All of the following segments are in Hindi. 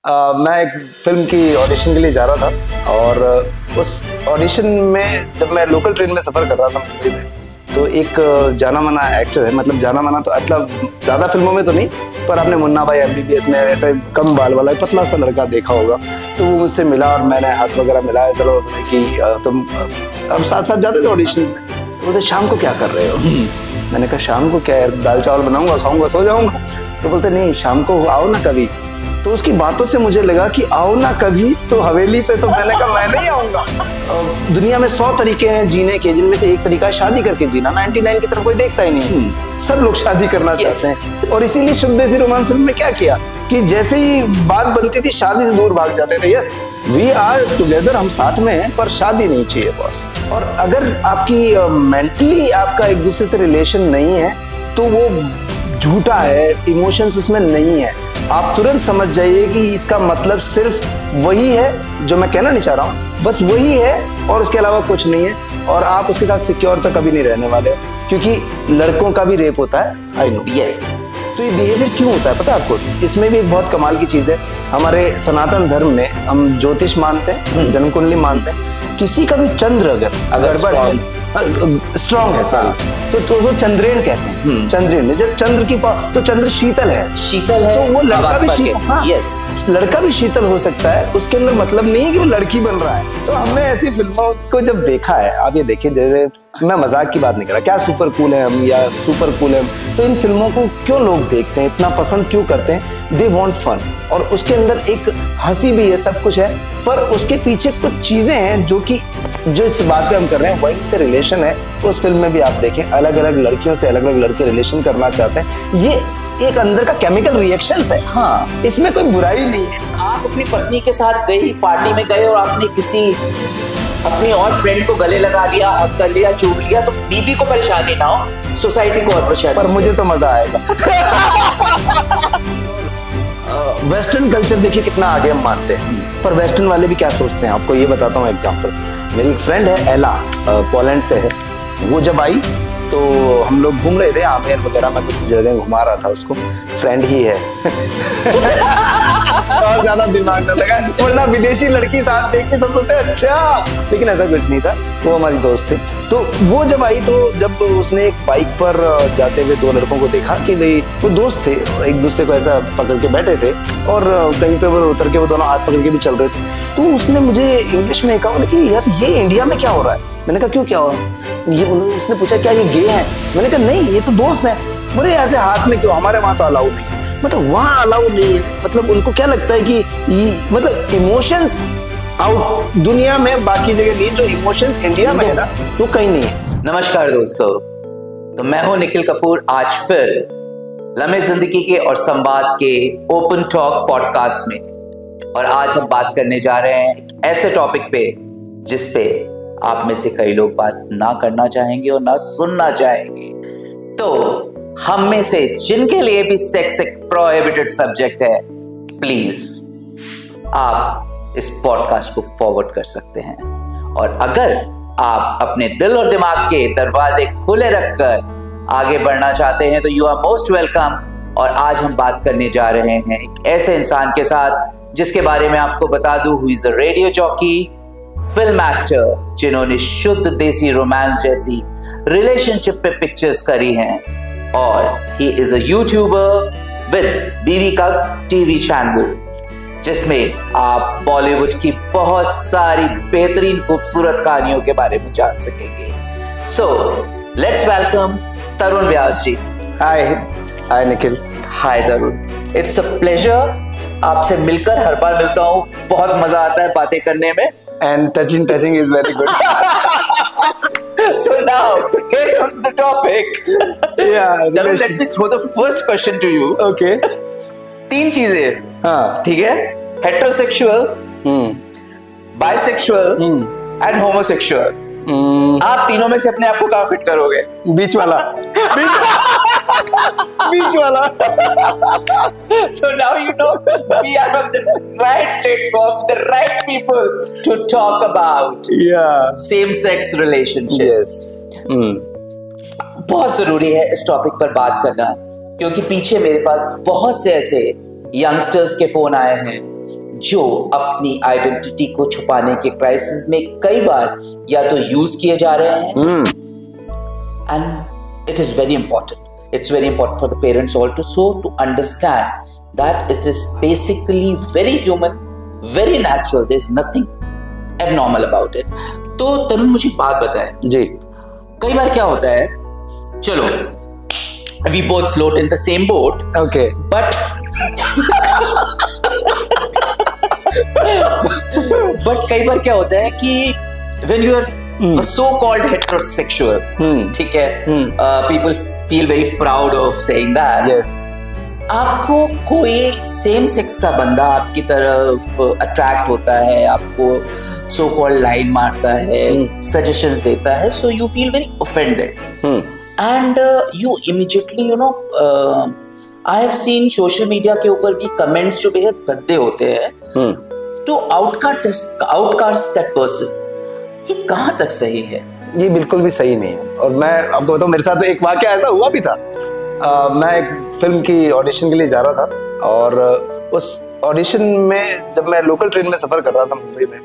मैं एक फिल्म की ऑडिशन के लिए जा रहा था और उस ऑडिशन में जब मैं लोकल ट्रेन में सफ़र कर रहा था मुंबई में, तो एक जाना माना एक्टर है, मतलब जाना माना तो मतलब ज़्यादा फिल्मों में तो नहीं, पर आपने मुन्ना भाई MBBS में ऐसे कम बाल वाला पतला सा लड़का देखा होगा। तो वो मुझसे मिला और मैंने हाथ वगैरह मिलाया, चलो कि तुम अब साथ साथ जाते थे ऑडिशन में। तो बोलते शाम को क्या कर रहे हो? मैंने कहा शाम को क्या यार, दाल चावल बनाऊंगा, खाऊंगा, सो जाऊंगा। तो बोलते नहीं, शाम को आओ ना कभी। तो उसकी बातों से मुझे लगा कि आओ ना कभी तो हवेली पे, तो मैंने कहा मैं नहीं आऊंगा। दुनिया में 100 तरीके हैं जीने के, जिनमें से एक तरीका है शादी करके जीना। 99 की तरफ कोई देखता ही नहीं, सब लोग शादी करना चाहते हैं। और इसीलिए शुभ देसी रोमांस फिल्म में क्या किया कि जैसे ही बात बनती थी शादी से दूर भाग जाते थे। यस, वी आर टुगेदर, हम साथ में हैं, पर शादी नहीं चाहिए बॉस। और अगर आपकी मेंटली आपका एक दूसरे से रिलेशन नहीं है तो वो झूठा है, इमोशंस उसमें नहीं है। आप तुरंत समझ जाइए कि इसका मतलब सिर्फ वही है जो मैं कहना नहीं चाह रहा हूँ, बस वही है और उसके अलावा कुछ नहीं है। और आप उसके साथ सिक्योर तो कभी नहीं रहने वाले, क्योंकि लड़कों का भी रेप होता है, आई नो। यस। तो ये बिहेवियर क्यों होता है पता है आपको? इसमें भी एक बहुत कमाल की चीज है। हमारे सनातन धर्म में हम ज्योतिष मानते हैं, जन्म कुंडली मानते हैं। किसी का भी चंद्र अगर स्ट्रॉन्ग है, सॉरी, तो वो चंद्रेण कहते हैं। चंद्रेण, जब चंद्र की तो चंद्र शीतल है, तो वो लड़का भी शीतल, हाँ, यस, लड़का भी शीतल हो सकता है। उसके अंदर मतलब नहीं है कि वो लड़की बन रहा है। तो हमने ऐसी फिल्मों को जब देखा है, आप ये देखिए, जैसे मैं मजाक की बात नहीं कर रहा, क्या सुपर कूल है हम या सुपर कूल है हम, तो इन फिल्मों को क्यों लोग देखते हैं, इतना पसंद क्यों करते हैं? दे वॉन्ट फन, और उसके अंदर एक हंसी भी है, सब कुछ है, पर उसके पीछे कुछ चीजें हैं जो इस बात पे हम कर रहे हैं वही से रिलेशन है। उस फिल्म में भी आप देखें, अलग अलग लड़कियों से अलग अलग लड़के रिलेशन करना चाहते हैं। ये एक अंदर का केमिकल रिएक्शंस है, हाँ, इसमें कोई बुराई नहीं है। आप अपनी पत्नी के साथ गई, पार्टी में गए और आपने किसी अपनी और फ्रेंड को गले लगा लिया, हक कर लिया, चूम लिया, तो बीबी को परेशानी ना हो, सोसाइटी को और परेशानी। पर मुझे तो मजा आएगा। वेस्टर्न कल्चर देखिए कितना आगे हम मानते हैं, पर वेस्टर्न वाले भी क्या सोचते हैं आपको ये बताता हूँ एग्जांपल। मेरी एक फ्रेंड है एला, पोलैंड से है। वो जब आई तो हम लोग घूम रहे थे आमेर वगैरह, मैं कुछ जगह घुमा रहा था उसको, फ्रेंड ही है। और ज्यादा दिमाग न लगा, वरना विदेशी लड़की साथ देख के सब बोलते हैं अच्छा, लेकिन ऐसा कुछ नहीं था, वो हमारी दोस्त थी। तो वो जब आई तो जब उसने एक बाइक पर जाते हुए 2 लड़कों को देखा कि भाई वो दोस्त थे, एक दूसरे को ऐसा पकड़ के बैठे थे और कहीं पे वो उतर के वो दोनों हाथ पकड़ के भी चल रहे थे। तो उसने मुझे इंग्लिश में कहा कि यार ये इंडिया में क्या हो रहा है? मैंने कहा क्यों, क्या हुआ? ये उसने पूछा क्या ये गे हैं? मैंने कहा नहीं, ये तो दोस्त हैं। बोले ऐसे हाथ में क्यों, हमारे वहां तो अलाउ नहीं है। मतलब वहां अलाउ नहीं है, मतलब उनको क्या लगता है कि मतलब इमोशंस आउट दुनिया में बाकी जगह नहीं, जो इमोशंस इंडिया में है ना वो कहीं नहीं है। नमस्कार दोस्तों, तो मैं हूं निखिल कपूर, आज फिर लम्हे जिंदगी के और संवाद के ओपन टॉक पॉडकास्ट में, और आज हम बात करने जा रहे हैं ऐसे टॉपिक पे जिस पे आप में से कई लोग बात ना करना चाहेंगे और ना सुनना चाहेंगे। तो हम में से जिनके लिए भी सेक्स एक प्रोहिबिटेड सब्जेक्ट है, प्लीज आप इस पॉडकास्ट को फॉरवर्ड कर सकते हैं। और अगर आप अपने दिल और दिमाग के दरवाजे खुले रखकर आगे बढ़ना चाहते हैं तो यू आर मोस्ट वेलकम। और आज हम बात करने जा रहे हैं एक ऐसे इंसान के साथ जिसके बारे में आपको बता दूं, who is a radio jockey, film actor, जिन्होंने शुद्ध देसी रोमांस जैसी रिलेशनशिप पे पिक्चर्स करी हैं, और he is a YouTuber with बीवी का टीवी चैनल, जिसमें आप बॉलीवुड की बहुत सारी बेहतरीन खूबसूरत कहानियों के बारे में जान सकेंगे। So let's welcome Tarun Vyas ji. Hi Nikhil. Hi Tarun, it's a pleasure आपसे मिलकर, हर बार मिलता हूँ, बहुत मजा आता है बातें करने में। And touching is very good. So now, here comes the topic. Yeah. Let me throw the first question to you. Okay. 3 चीजें, हाँ, ठीक है? Heterosexual, bisexual, and homosexual. आप तीनों में से अपने आप को कहाँ फिट करोगे? बीच वाला। बीच वाला। So now you know we are on the right platform, the right people to talk about same-sex relationships. Yes. बहुत जरूरी है इस टॉपिक पर बात करना, क्योंकि पीछे मेरे पास बहुत से ऐसे यंगस्टर्स के फोन आए हैं जो अपनी आइडेंटिटी को छुपाने के क्राइसिस में कई बार या तो यूज किए जा रहे हैं, and it is very important, it's very important for the parents also to understand that it is basically very human, very natural, there is nothing abnormal about it. तो तरुण मुझे बात बताएं जी, कई बार क्या होता है, चलो we both float in the same boat, okay, but कई बार क्या होता है कि when you are so called heterosexual, ठीक है, people feel very proud of saying that, yes, आपको कोई सेम सेक्स का बंदा आपकी तरफ अट्रैक्ट होता है, आपको सो कॉल्ड लाइन मारता है, सजेशंस देता है, so you feel very offended. And you immediately, I have seen social media के ऊपर भी comments जो बेहद भद्दे होते हैं to outcast that person. ये कहाँ तक सही है? ये बिल्कुल भी सही नहीं है। और मैं आपको बताऊं, मेरे साथ तो एक वाकया ऐसा हुआ भी था। मैं एक फिल्म की ऑडिशन के लिए जा रहा था, और उस ऑडिशन में जब मैं लोकल ट्रेन में सफर कर रहा था मुंबई में,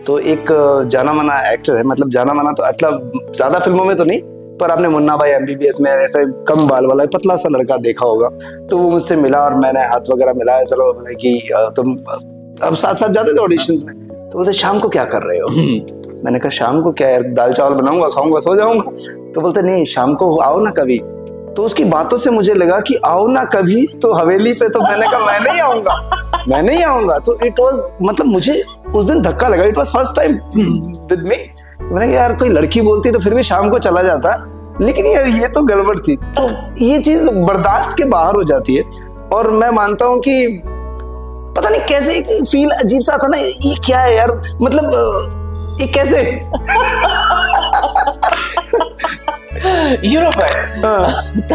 तो एक जाना माना एक्टर है, मतलब जाना माना तो मतलब ज्यादा फिल्मों में तो नहीं, पर आपने मुन्ना भाई MBBS में ऐसे कम बाल वाला पतला सा लड़का देखा होगा। तो वो मुझसे मिला और मैंने हाथ वगैरह मिलाया, चलो कि तुम अब साथ साथ जाते थे ऑडिशंस में। तो बोलते शाम को क्या कर रहे हो? मैंने कहा शाम को क्या यार, दाल चावल बनाऊंगा, खाऊंगा, सो जाऊंगा। तो बोलते नहीं, शाम को आओ ना कभी। तो उसकी बातों से मुझे लगा कि आओ ना कभी तो हवेली पे, तो मैंने कहा मैं नहीं आऊंगा, मैं नहीं आऊंगा। तो इट वाज, मतलब मुझे उस दिन धक्का लगा, it was first time with me. मैंने कहा यार कोई लड़की बोलती तो फिर भी शाम को चला जाता, लेकिन यार ये तो गड़बड़ थी। तो ये चीज बर्दाश्त के बाहर हो जाती है। और मैं मानता हूँ कि पता नहीं कैसे एक फील अजीब सा था ना, ये क्या है यार, मतलब ये कैसे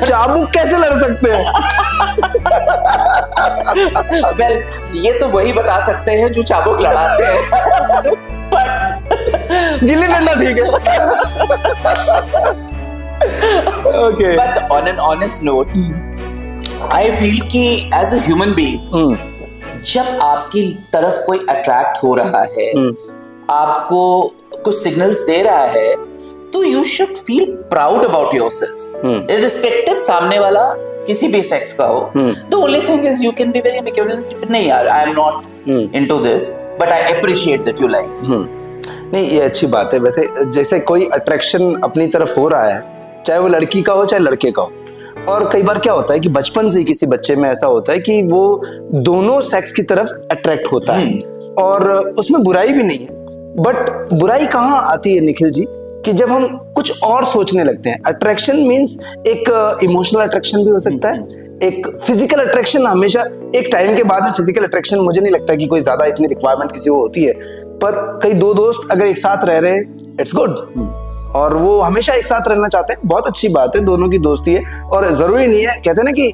चाबुक कैसे लड़ सकते हैं? वेल, ये तो वही बता सकते हैं जो चाबुक लड़ाते हैं। गिल्ली डंडा ठीक है। Okay. But on an honest note, I feel कि as a human being, जब आपकी तरफ कोई अट्रैक्ट हो रहा है, आपको कुछ सिग्नल्स दे रहा है, तो you should feel proud about yourself, irrespective सामने वाला किसी भी सेक्स का हो। The only thing is you can be very ambivalent, नहीं यार, I am not into this, but I appreciate that you like. नहीं, ये अच्छी बात है। वैसे जैसे कोई अट्रैक्शन अपनी तरफ हो रहा है, चाहे वो लड़की का हो चाहे लड़के का हो, और कई बार क्या होता है कि बचपन से किसी बच्चे में ऐसा होता है कि वो दोनों सेक्स की तरफ अट्रैक्ट होता है, और उसमें बुराई भी नहीं है। बट बुराई कहाँ आती है निखिल जी, कि जब हम कुछ और सोचने लगते हैं। अट्रैक्शन मीन्स एक इमोशनल अट्रैक्शन भी हो सकता है, एक फिजिकल अट्रैक्शन। हमेशा एक टाइम के बाद में फिजिकल अट्रैक्शन मुझे नहीं लगता कि कोई ज्यादा इतनी रिक्वायरमेंट किसी को होती है, पर कई दो दोस्त अगर एक साथ रह रहे हैं, इट्स गुड, और वो हमेशा एक साथ रहना चाहते हैं, बहुत अच्छी बात है, दोनों की दोस्ती है। और जरूरी नहीं है, कहते हैं ना कि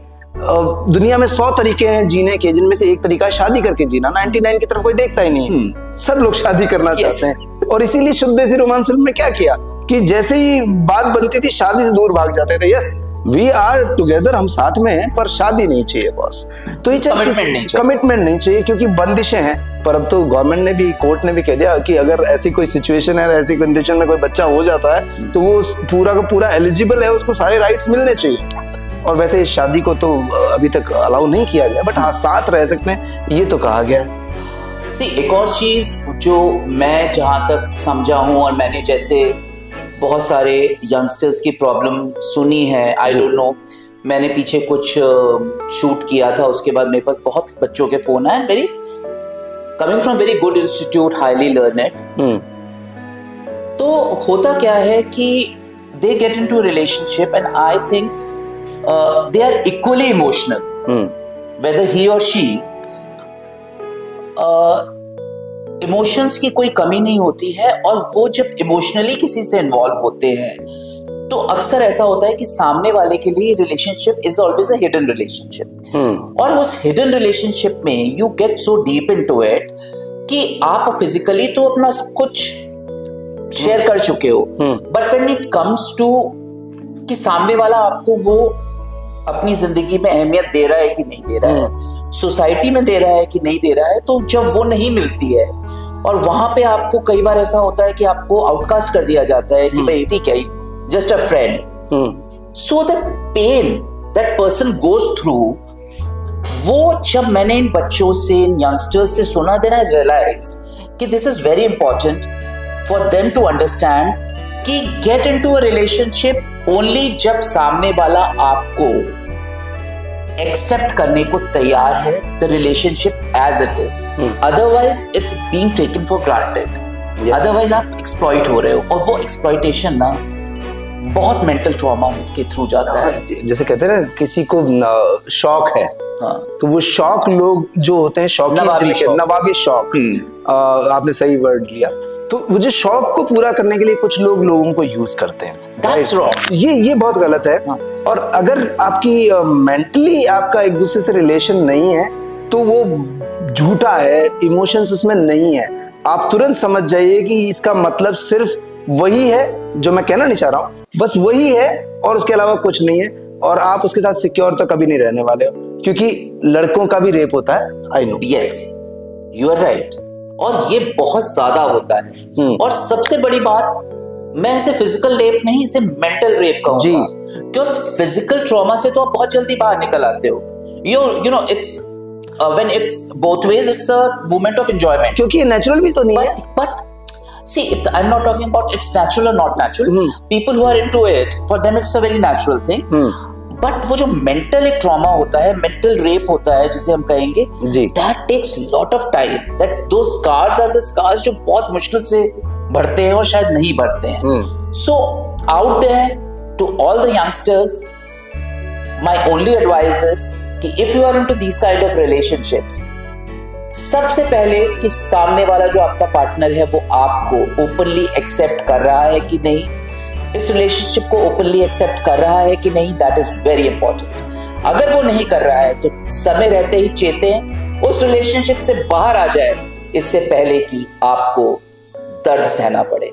दुनिया में 100 तरीके हैं जीने के, जिनमें से एक तरीका है शादी करके जीना। 99 की तरफ कोई देखता ही नहीं है, सब लोग शादी करना चाहते हैं। और इसीलिए शुभ देसी रोमांस फिल्म में क्या किया कि जैसे ही बात बनती थी शादी से दूर भाग जाते थे। यस, वी आर टुगेदर, हम साथ में हैं, पर शादी नहीं चाहिए बॉस। तो ये कमिटमेंट नहीं चाहिए, क्योंकि बंदिशें हैं। पर अब तो गवर्नमेंट ने भी, कोर्ट ने भी कह दिया कि अगर ऐसी कोई सिचुएशन है, ऐसी कंडीशन में कोई बच्चा हो जाता है, तो वो पूरा का पूरा एलिजिबल है, उसको सारे राइट्स मिलने चाहिए। और वैसे इस शादी को तो अभी तक अलाउ नहीं किया गया, बट हाँ साथ रह सकते हैं, ये तो कहा गया है। एक और चीज जो मैं जहां तक समझा हूं, और मैंने जैसे बहुत सारे यंगस्टर्स की प्रॉब्लम सुनी है, आई डोंट नो, मैंने पीछे कुछ शूट किया था, उसके बाद मेरे पास बहुत बच्चों के फोन आए, very coming from very good institute, highly learned. तो होता क्या है कि they get into relationship and I think they are equally emotional, whether he or she, emotions की कोई कमी नहीं होती है। और वो जब इमोशनली किसी से इन्वॉल्व होते हैं, तो अक्सर ऐसा होता है कि सामने वाले के लिए relationship is always a hidden relationship, और उस हिडन रिलेशनशिप में you get so deep into it कि आप फिजिकली तो अपना सब कुछ शेयर कर चुके हो, but when it comes to कि सामने वाला आपको वो अपनी जिंदगी में अहमियत दे रहा है कि नहीं दे रहा है, सोसाइटी में दे रहा है कि नहीं दे रहा है, तो जब वो नहीं मिलती है और वहां पे आपको कई बार ऐसा होता है कि आपको आउटकास्ट कर दिया जाता है कि भाई ठीक है, just a friend, so the pain that person goes through, वो जब मैंने इन बच्चों से, इन यंगस्टर्स से सुना, देन आई रियलाइज्ड कि this is very important for them to understand कि get into a relationship only जब सामने वाला आपको एक्सेप्ट करने को तैयार है, the relationship as it is, otherwise it's being taken for granted, otherwise आप एक्सप्लॉइट हो रहे हो, और वो एक्सप्लॉइटेशन ना बहुत मेंटल ट्रॉमा के थ्रू जाता है। जैसे कहते हैं ना, किसी को शौक है, हाँ, तो वो शौक लोग जो होते हैं, शौक नवाबी शौक, आपने सही वर्ड लिया, तो वो जो शौक को पूरा करने के लिए कुछ लोग लोगों को यूज करते हैं। That's wrong. ये बहुत गलत है। हाँ। और अगर आपकी मेंटली आपका एक दूसरे से रिलेशन नहीं है तो वो झूठा है, इमोशंस उसमें नहीं है। आप तुरंत समझ जाइए कि इसका मतलब सिर्फ वही है जो मैं कहना नहीं चाह रहा हूँ, बस वही है और उसके अलावा कुछ नहीं है, और आप उसके साथ सिक्योर तो कभी नहीं रहने वाले हो, क्योंकि लड़कों का भी रेप होता है। I know, yes, you are right, और ये बहुत ज्यादा होता है। और सबसे बड़ी बात, मैं इसे फिजिकल रेप नहीं, इसे मेंटल रेप कहूंगा, क्योंकि फिजिकल ट्रॉमा से तो आप बहुत जल्दी बाहर निकल आते हो। You know it's when it's both ways, it's a moment of enjoyment, क्योंकि नेचुरल भी तो नहीं है। But see, I'm not talking about it's natural or not natural. People who are into it, for them it's a very natural thing. But वो जो मेंटल एक ट्रॉमा होता है, मेंटल रेप होता है जिसे हम कहेंगे, that takes lot of time, that those scars are the scars जो बहुत मुश्किल से बढ़ते हैं और शायद नहीं बढ़ते हैं। So out there to all the youngsters, my only advice is कि if you are into these kind of relationships, सबसे पहले कि सामने वाला जो आपका पार्टनर है वो आपको ओपनली एक्सेप्ट कर रहा है कि नहीं, इस रिलेशनशिप को ओपनली एक्सेप्ट कर रहा है कि नहीं, दैट इज वेरी इंपॉर्टेंट। अगर वो नहीं कर रहा है तो समय रहते ही चेतें, उस रिलेशनशिप से बाहर आ जाए इससे पहले कि आपको दर्द सहना पड़े।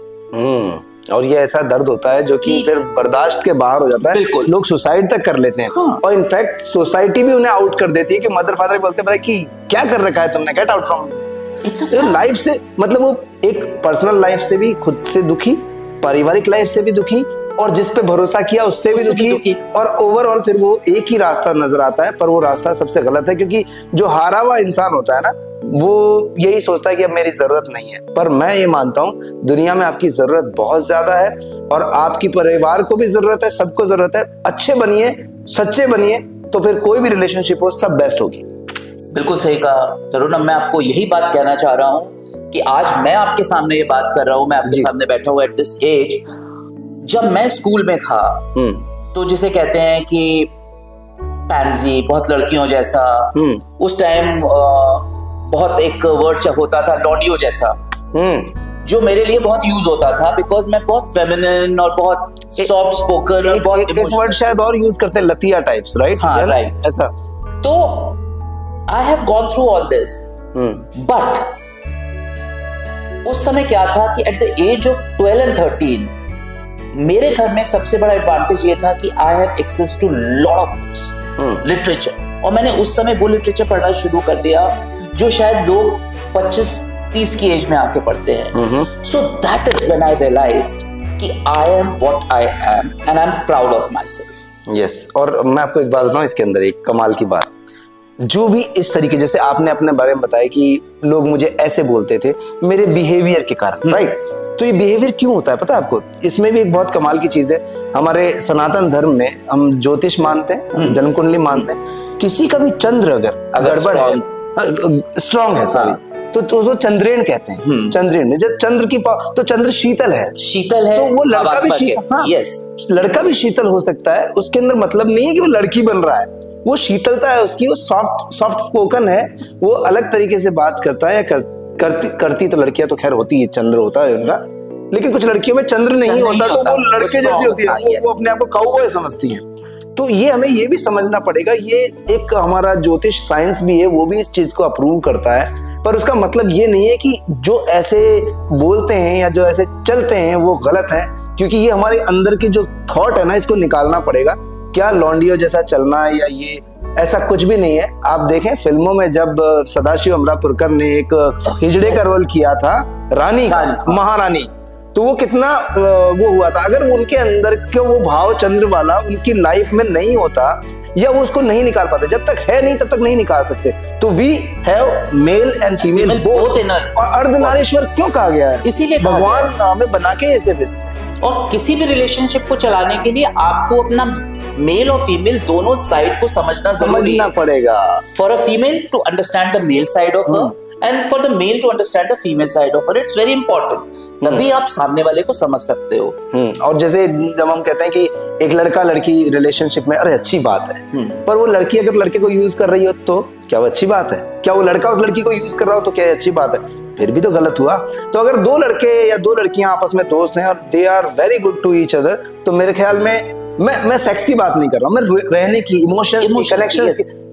और ये ऐसा दर्द होता है जो कि फिर बर्दाश्त के बाहर हो जाता है। बिल्कुल, लोग सुसाइड तक कर लेते हैं। हाँ। और इनफैक्ट सोसाइटी भी उन्हें आउट कर देती है कि मदर फादर बोलते हैं कि क्या कर रखा है तुमने, गेट आउट फ्रॉम लाइफ से। मतलब वो एक पर्सनल लाइफ से भी खुद से दुखी, पारिवारिक लाइफ से भी दुखी, और जिस पे भरोसा किया उससे भी दुखी, और ओवरऑल फिर वो एक ही रास्ता नजर आता है, पर वो रास्ता सबसे गलत है, क्योंकि जो हारा हुआ इंसान होता है ना, वो यही सोचता है कि अब मेरी जरूरत नहीं है। पर मैं ये मानता हूँ दुनिया में आपकी जरूरत बहुत ज्यादा है, और आपकी परिवार को भी जरूरत है, सबको जरूरत है। अच्छे बनिए, सच्चे बनिए, तो फिर कोई भी रिलेशनशिप हो सब बेस्ट होगी। बिल्कुल सही कहा तरुण, मैं आपको यही बात कहना चाह रहा हूँ कि आज मैं आपके सामने ये बात कर रहा हूँ, मैं आपके सामने बैठा हूँ एट दिस एज। जब मैं स्कूल में था तो जिसे कहते हैं कि पैंजी, बहुत लड़कियों जैसा, उस टाइम बहुत एक वर्ड होता था लॉडियो जैसा, जो मेरे लिए बहुत यूज होता था, बिकॉज मैं बहुत फेमिनिन और बहुत सॉफ्ट स्पोकन और बहुत एक वर्ड शायद और यूज करते हैं, लतिया टाइप्स, राइट? हाँ, राइट, ऐसा। तो I have gone through all this, but उस समय क्या था कि at the age of 12 and 13 मेरे घर में सबसे बड़ा एडवांटेज ये था कि I have access to lot of books, literature, और मैंने उस समय वो लिटरेचर पढ़ना शुरू कर दिया जो शायद लोग 25-30 की एज में आके पढ़ते हैं। So that is when I realised कि I am what I am and I am proud of myself. Yes, और मैं आपको एक बात बताऊं, इसके अंदर एक कमाल की बात, जो भी इस तरीके, जैसे आपने अपने बारे में बताया कि लोग मुझे ऐसे बोलते थे मेरे बिहेवियर के कारण, राइट? तो ये बिहेवियर क्यों होता है पता है आपको? इसमें भी एक बहुत कमाल की चीज है। हमारे सनातन धर्म में हम ज्योतिष मानते हैं, जन्म कुंडली मानते हैं। किसी का भी चंद्र अगर गड़बड़ है, स्ट्रॉन्ग है, सॉरी, तो उसको चंद्रेण कहते हैं। चंद्रेण, जब चंद्र की तो चंद्र शीतल है, तो वो लड़का भी शीतल, हाँ, लड़का भी शीतल हो सकता है। उसके अंदर मतलब नहीं है कि वो लड़की बन रहा है, वो शीतलता है उसकी, वो सॉफ्ट स्पोकन है, वो अलग तरीके से बात करता है, या करती तो लड़कियां तो खैर होती है, चंद्र होता है उनका, लेकिन कुछ लड़कियों में चंद्र नहीं होता, तो वो लड़के जैसी होती है, वो अपने आप को काउबॉय समझती हैं। तो ये हमें ये भी समझना पड़ेगा, ये एक हमारा ज्योतिष साइंस भी है, वो भी इस चीज को अप्रूव करता है, पर उसका मतलब ये नहीं है कि जो ऐसे बोलते हैं या जो ऐसे चलते हैं वो गलत है, क्योंकि ये हमारे अंदर की जो थॉट है ना, इसको निकालना पड़ेगा क्या लौंडियों जैसा चलना या ये ऐसा कुछ भी नहीं है। आप देखें फिल्मों में जब सदाशिव अमरापुरकर ने एक हिजड़े का रोल किया था रानी का, महारानी, तो वो कितना वो हुआ था। अगर उनके अंदर के वो भाव चंद्र वाला उनकी लाइफ में नहीं होता या वो उसको नहीं निकाल पाते, जब तक है नहीं तब तक नहीं निकाल सकते। तो we have male and female both inner. और अर्धनारीश्वर क्यों कहा गया है? इसीलिए भगवान हमें बना के ऐसे भेजते हैं। और किसी भी रिलेशनशिप को चलाने के लिए आपको अपना मेल और फीमेल दोनों साइड को समझना पड़ेगा। For a female to understand the male side of her and for the male to understand the female side of her, it's very important. तभी आप सामने वाले को समझ सकते हो। और जैसे जब हम कहते हैं कि एक लड़का लड़की रिलेशनशिप में, अरे अच्छी बात है, पर वो लड़की अगर लड़के को यूज कर रही हो तो क्या वो अच्छी बात है? क्या वो लड़का उस लड़की को यूज कर रहा हो तो क्या अच्छी बात है? फिर भी तो गलत हुआ। तो अगर दो लड़के या दो लड़कियां आपस में दोस्त हैं और they are very good to each other, तो मेरे ख्याल में मैं सेक्स की बात नहीं कर रहा हूँ, मैं रहने की,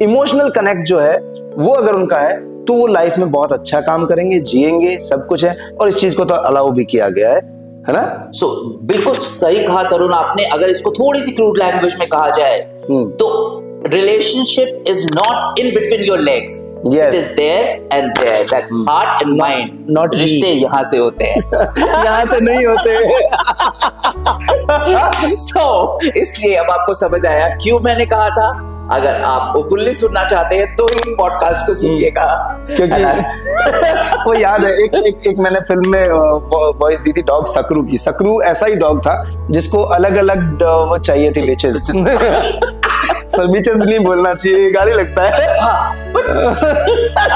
इमोशनल कनेक्ट जो है वो अगर उनका है तो वो लाइफ में बहुत अच्छा काम करेंगे, जिएंगे, सब कुछ है। और इस चीज को तो अलाउ भी किया गया है ना? सो बिल्कुल सही कहा तरुण आपने। अगर इसको थोड़ी सी क्रूड लैंग्वेज में कहा जाए तो relationship is not in between your legs, it is there and there, that's heart and mind. Not रिश्ते यहाँ से होते हैं यहाँ से नहीं होते। सो इसलिए अब आपको समझ आया क्यों मैंने कहा था अगर आप ओपनली सुनना चाहते हैं तो इस पॉडकास्ट को सुनिएगा। क्योंकि वो याद है एक मैंने फिल्म में वॉइस दी थी डॉग सकरू की। सकरू ऐसा ही डॉग था जिसको अलग अलग वो चाहिए थी बिचेस। सर बिचेस नहीं बोलना चाहिए, गाली लगता है।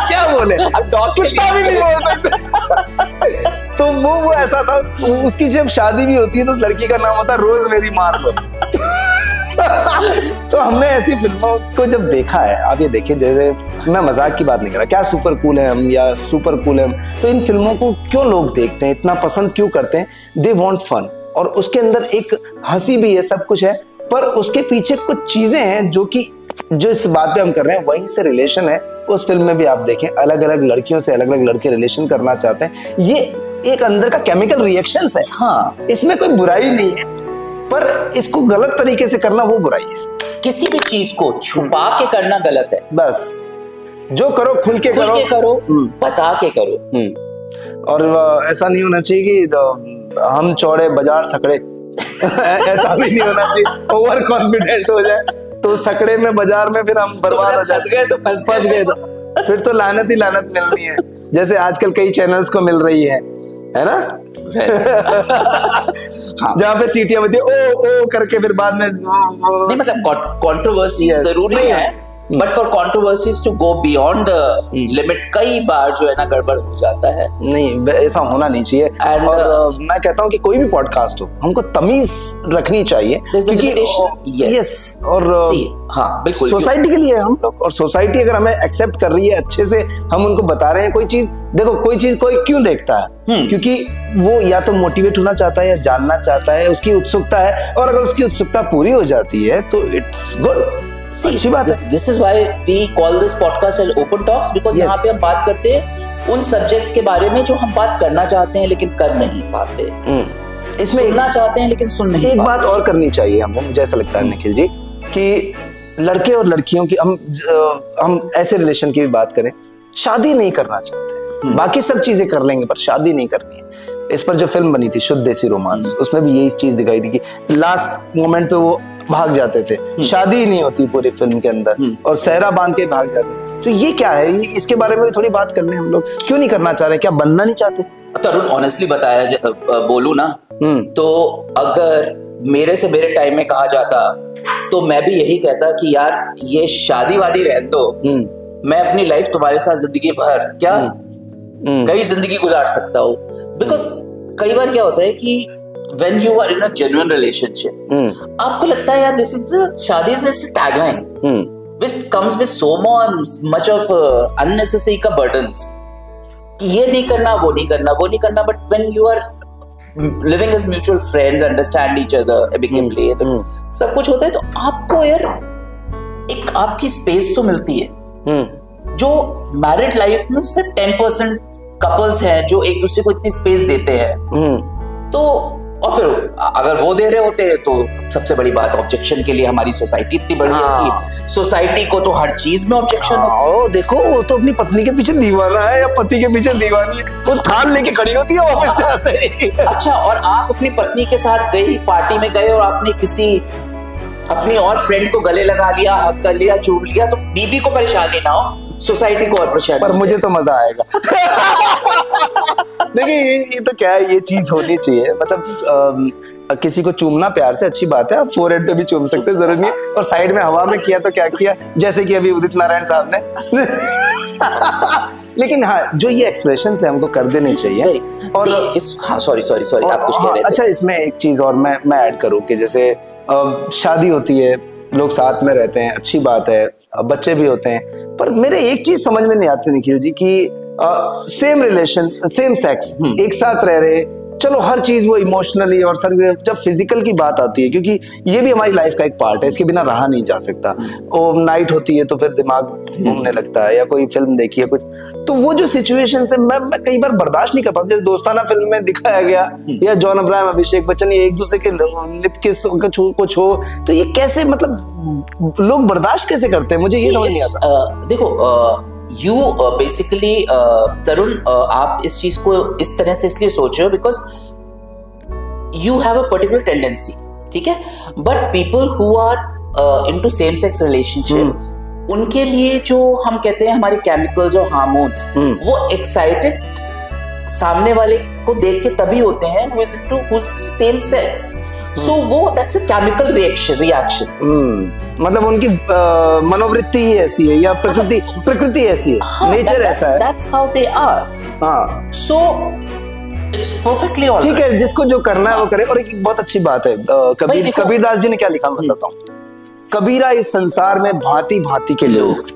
क्या बोले, कुत्ता भी नहीं बोल सकते। तो वो ऐसा था, उसकी जब शादी भी होती है तो उस लड़की का नाम होता है रोज मेरी मार दो। तो हमने ऐसी फिल्मों को जब देखा है, आप ये देखिए, जैसे मैं मजाक की बात नहीं कर रहा, क्या सुपर कूल है हम या सुपर कूल है हम, तो इन फिल्मों को क्यों लोग देखते हैं, इतना पसंद क्यों करते हैं? दे वांट फन, और उसके अंदर एक हंसी भी है, सब कुछ है, पर उसके पीछे कुछ चीजें हैं जो इस बात पे हम कर रहे हैं वहीं से रिलेशन है। उस फिल्म में भी आप देखें, अलग अलग लड़कियों से अलग अलग लड़के रिलेशन करना चाहते हैं। ये एक अंदर का केमिकल रिएक्शंस है। हाँ, इसमें कोई बुराई नहीं है, पर इसको गलत तरीके से करना वो बुराई है। किसी भी चीज को छुपा के करना गलत है। बस जो करो खुल के करो, बता के करो। और ऐसा नहीं होना चाहिए कि हम चौड़े बाजार सकड़े। ऐसा भी नहीं होना चाहिए, ओवर कॉन्फिडेंट हो जाए तो सकड़े में बाजार में फिर हम बर्बाद हो जाए। फंस गए तो फिर तो लानत ही लानत मिलनी है, जैसे आजकल कई चैनल्स को मिल रही है ना। हाँ। जहाँ पे सीटियां बजती ओ करके फिर बाद में नहीं, मतलब कंट्रोवर्सी जरूरी है, but for controversies to go beyond the limit कई बार जो है ना गड़बड़ हो जाता है। नहीं, ऐसा होना नहीं चाहिए। और मैं कहता हूँ कि कोई भी पॉडकास्ट हो, हमको तमीज रखनी चाहिए, क्योंकि यस, और हाँ बिल्कुल सोसाइटी के लिए हम लोग, और सोसाइटी अगर हमें एक्सेप्ट कर रही है अच्छे से, हम उनको बता रहे हैं कोई चीज, देखो कोई चीज कोई क्यों देखता है, क्योंकि वो या तो मोटिवेट होना चाहता है या जानना चाहता है, उसकी उत्सुकता है, और अगर उसकी उत्सुकता पूरी हो जाती है तो इट्स गुड, अच्छी बात है। This is why we call this podcast as open talks, because यहाँ पे हम बात करते हैं उन सब्जेक्ट्स के बारे में जो हम बात करना चाहते हैं लेकिन कर नहीं पाते। इसमें सुनना चाहते हैं लेकिन सुन नहीं पाते। एक बात और करनी चाहिए हमको, मुझे ऐसा लगता है निखिल जी, कि लड़के और लड़कियों की हम ऐसे रिलेशन की भी बात करें, शादी नहीं करना चाहते, बाकी सब चीजें कर लेंगे पर शादी नहीं करनी है। इस पर जो फिल्म बनी थी शुद्ध देसी रोमांस, उसमें भी यही चीज दिखाई थी कि लास्ट मोमेंट पे वो भाग जाते थे, शादी ही नहीं होती पूरी फिल्म के अंदर, और सहरा बांध के भाग जाते। तो ये क्या है, इसके बारे में भी थोड़ी बात कर लें हम लोग। क्यों नहीं करना चाह रहे, क्या बनना नहीं चाहते? तरुण ऑनेस्टली बताया बोलू ना, तो अगर मेरे से मेरे टाइम में कहा जाता तो मैं भी यही कहता कि यार ये शादी वादी रहने दो, मैं अपनी लाइफ तुम्हारे साथ जिंदगी भर क्या कई जिंदगी गुजार सकता हूँ। बिकॉज कई बार क्या होता है कि when you are in a genuine relationship, आपको लगता है यार this is the शादी is just a tagline, which comes with so much of unnecessary का burdens, कि ये नहीं करना, वो नहीं करना, वो नहीं करना, but when you are living as mutual friends, understand each other amicably, सब कुछ होता है, तो आपको यार एक आपकी स्पेस तो मिलती है, जो मैरिड लाइफ में सिर्फ 10% कपल्स हैं जो एक दूसरे को इतनी स्पेस देते हैं। तो और फिर अगर वो दे रहे होते तो सबसे बड़ी बात, ऑब्जेक्शन के लिए हमारी सोसाइटी इतनी बड़ी है कि सोसाइटी को तो हर चीज में ऑब्जेक्शन है। देखो वो तो अपनी पत्नी के पीछे दीवाना है या पति के पीछे दीवानी है, वो थान लेके खड़ी होती है वापस से आते ही। अच्छा, और आप अपनी पत्नी के साथ गई, पार्टी में गए और आपने किसी अपनी और फ्रेंड को गले लगा लिया, हक कर लिया, चूम लिया, तो बीबी को परेशानी ना हो, सोसाइटी को और परेशानी। पर मुझे तो मजा आएगा। देखिए ये तो क्या है, ये चीज होनी चाहिए। मतलब किसी को चूमना प्यार से अच्छी बात है, आप फोरहेड पे भी चूम सकते हैं, जरूरी नहीं है। और साइड में हवा में किया तो क्या किया, जैसे कि अभी उदित नारायण साहब ने। लेकिन हाँ, जो ये एक्सप्रेशन है हमको कर देने चाहिए। और सॉरी आप कुछ कह रहे थे। अच्छा, इसमें एक चीज और मैं ऐड करूँ कि जैसे शादी होती है, लोग साथ में रहते हैं, अच्छी बात है, बच्चे भी होते हैं, पर मेरे एक चीज समझ में नहीं आती निखिल जी कि सेम रिलेशन, सेम सेक्स एक साथ रह रहे, चलो हर चीज वो इमोशनली और सर जब फिजिकल की बात आती है, क्योंकि ये भी हमारी लाइफ का एक पार्ट है, इसके बिना रहा नहीं जा सकता। और नाइट होती है तो फिर दिमाग घूमने लगता है, या कोई फिल्म देखी है कुछ, तो वो जो सिचुएशन है मैं कई बार बर्दाश्त नहीं कर पाता। जैसे दोस्ताना फिल्म में दिखाया गया, या जॉन अब्राहम, अभिषेक बच्चन, ये एक दूसरे के लिप किस कुछ हो, तो ये कैसे, मतलब लोग बर्दाश्त कैसे करते हैं, मुझे ये समझ नहीं आता। देखो यू बेसिकली तरुण, आप इस चीज को इस तरह से इसलिए सोच रहे हो because you have a particular tendency, ठीक है, but people who are into same sex relationship, उनके लिए जो हम कहते हैं हमारे केमिकल्स और हार्मोन्स, वो एक्साइटेड सामने वाले को देख के तभी होते हैं who is into who's same sex. So वो that's a chemical reaction. मतलब उनकी मनोवृत्ति ही ऐसी है, या प्रकृति ऐसी है, नेचर ऐसा है। That's how they are. हाँ, so it's perfectly all right. ठीक है, जिसको जो करना है वो करे। और एक बहुत अच्छी बात है, कबीरदास जी ने क्या लिखा मैं बताता हूँ। कबीरा इस संसार में भांति भांति के लोग,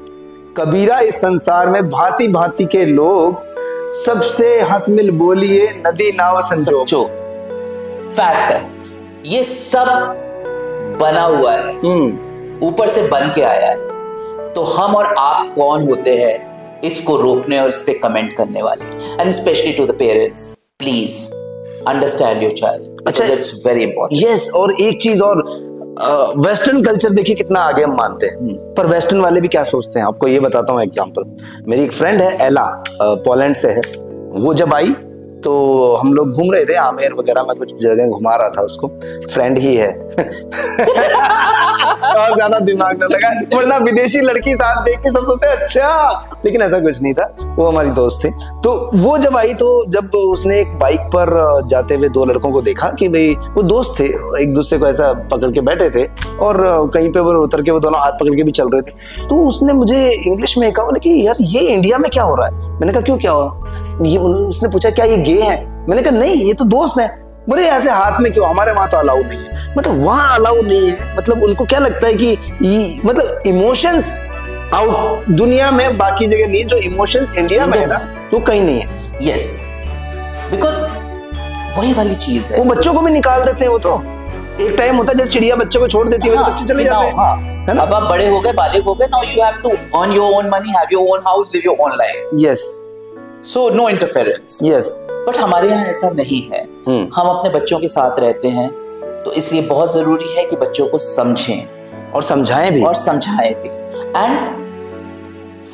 कबीरा इस संसार में भांति भांति के लोग, सबसे हंस मिल बोलिए नदी नाव संजोग। फैक्ट है, ये सब बना हुआ है, ऊपर से बन के आया है। तो हम और आप कौन होते हैं इसको रोकने और इस पे कमेंट करने वाले? And specially to the parents, please understand your child, अच्छा, इट्स वेरी इंपॉर्टेंट। यस, और एक चीज और, वेस्टर्न कल्चर देखिए कितना आगे हम मानते हैं, पर वेस्टर्न वाले भी क्या सोचते हैं, आपको ये बताता हूँ एग्जांपल। मेरी एक फ्रेंड है एला, पोलैंड से है। वो जब आई तो हम लोग घूम रहे थे आमेर वगैरह, मैं कुछ जगह घुमा रहा था उसको, फ्रेंड ही है। और ज्यादा दिमाग न लगा, वरना विदेशी लड़की साथ देख के सब सोचते अच्छा, लेकिन ऐसा कुछ नहीं था, वो हमारी दोस्त थी। तो वो जब आई तो जब उसने एक बाइक पर जाते हुए दो लड़कों को देखा कि भाई वो दोस्त थे, एक दूसरे को ऐसा पकड़ के बैठे थे, और कहीं पे वो उतर के वो दोनों हाथ पकड़ के भी चल रहे थे। तो उसने मुझे इंग्लिश में कहा कि यार ये इंडिया में क्या हो रहा है। मैंने कहा क्यों, क्या हुआ? ये उसने पूछा क्या ये गे हैं? मैंने कहा नहीं, ये तो दोस्त हैं। बोले ऐसे हाथ में क्यों, हमारे वहां तो अलाउ नहीं है। मतलब वहां अलाउ नहीं है, मतलब उनको क्या लगता है कि मतलब इमोशंस आउट दुनिया में बाकी जगह नहीं, जो इमोशंस इंडिया में है ना वो कहीं नहीं है। यस, बिकॉज वही वाली चीज है, वो बच्चों को भी निकाल देते हैं। वो तो एक टाइम होता है जैसे चिड़िया बच्चों को छोड़ देती है, बच्चे चले जाते हैं, है ना? अब आप बड़े हो गए, बालिग हो गए, now you have to earn your own money, have your own house, live your own life. Yes, so no interference. Yes, but हमारे यहाँ ऐसा नहीं है। हम अपने बच्चों के साथ रहते हैं, तो इसलिए बहुत जरूरी है कि बच्चों को समझें और समझाएं भी, एंड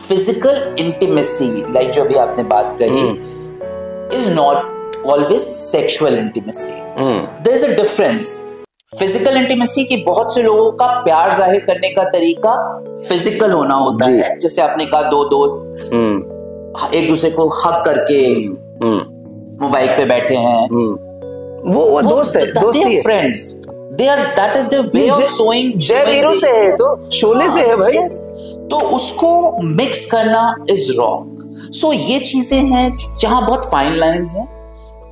फिजिकल इंटीमेसी, लाइक जो अभी आपने बात कही, is not always sexual intimacy. There is a difference. Physical intimacy की बहुत से लोगों का प्यार जाहिर करने का तरीका फिजिकल होना होता है, जैसे आपने कहा दो दोस्त एक दूसरे को हक करके वो बाइक पे बैठे हैं, वो दोस्त है, दोस्ती है, friends, they are, that is the way of showing. Jay Veeru से है तो शोले से है भाई। तो उसको मिक्स करना इज रॉन्ग। सो ये चीजें हैं जहां बहुत फाइन लाइंस हैं,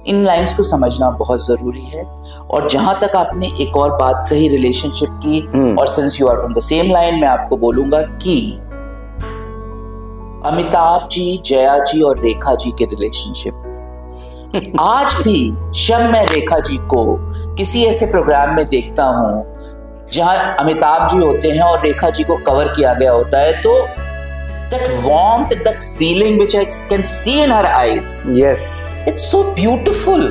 इन लाइंस को समझना बहुत जरूरी है। और जहां तक आपने एक और बात कही रिलेशनशिप की, और since you are from the same line, मैं आपको बोलूंगा कि अमिताभ जी, जया जी और रेखा जी के रिलेशनशिप, आज भी जब मैं रेखा जी को किसी ऐसे प्रोग्राम में देखता हूं जहां अमिताभ जी होते हैं और रेखा जी को कवर किया गया होता है, तो that warmth, that feeling which I can see in her eyes, yes, it's so beautiful.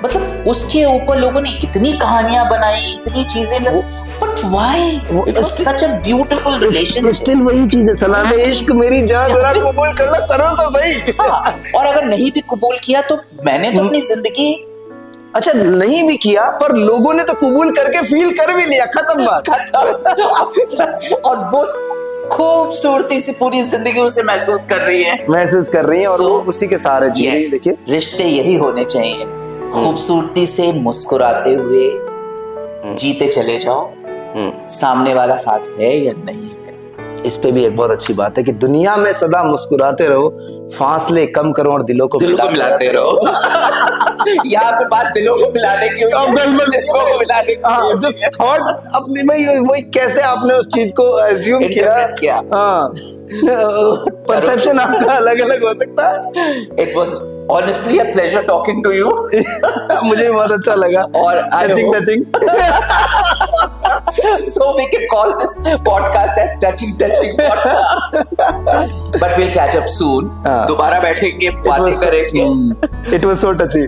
मतलब उसके ऊपर लोगों ने इतनी कहानियां बनाई, इतनी चीजें, but why? It was such a beautiful relationship. Still वही चीज है, सलाम इश्क मेरी जान, जरा कबूल कर लो, करो तो सही। और अगर नहीं भी कबूल किया तो मैंने तो अपनी जिंदगी, अच्छा नहीं भी किया पर लोगों ने तो कबूल करके फील कर भी लिया, खत्म बात। और वो खूबसूरती से पूरी जिंदगी उसे महसूस कर रही है और वो उसी के सहारे जी रही है। देखिए रिश्ते यही होने चाहिए, खूबसूरती से मुस्कुराते हुए जीते चले जाओ, सामने वाला साथ है या नहीं है। इस पे भी एक बहुत अच्छी बात है कि दुनिया में सदा मुस्कुराते रहो, फासले कम करो और दिलों को मिलाते रहो। यहाँ पे बात दिलों को मिलाने की हुई, जिस्मों को मिलाने की। जो थॉट अपने में वही कैसे आपने उस चीज को अज्यूम किया। हाँ, परसेप्शन आपका अलग अलग हो सकता है। It was honestly a pleasure talking to you. मुझे बहुत अच्छा लगा। और touching. So we can call this podcast as touching podcast. But we'll catch up soon. दोबारा बैठेंगे, बातें करेंगे। It was so touchy.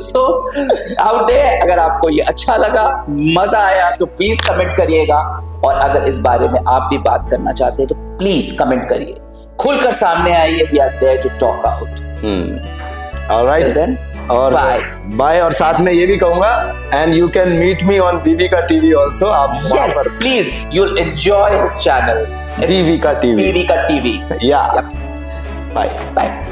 So out there, अगर आपको ये अच्छा लगा, मजा आया तो प्लीज कमेंट करिएगा, और अगर इस बारे में आप भी बात करना चाहते हैं तो प्लीज कमेंट करिए, खुलकर सामने आइए। We are there to talk out. All right then. और बाय। और साथ में ये भी कहूंगा, and you can meet me on Divika TV also. आप yes, please, you'll enjoy his channel. Divika TV. Divika TV. Yeah. Yep. Bye. Bye.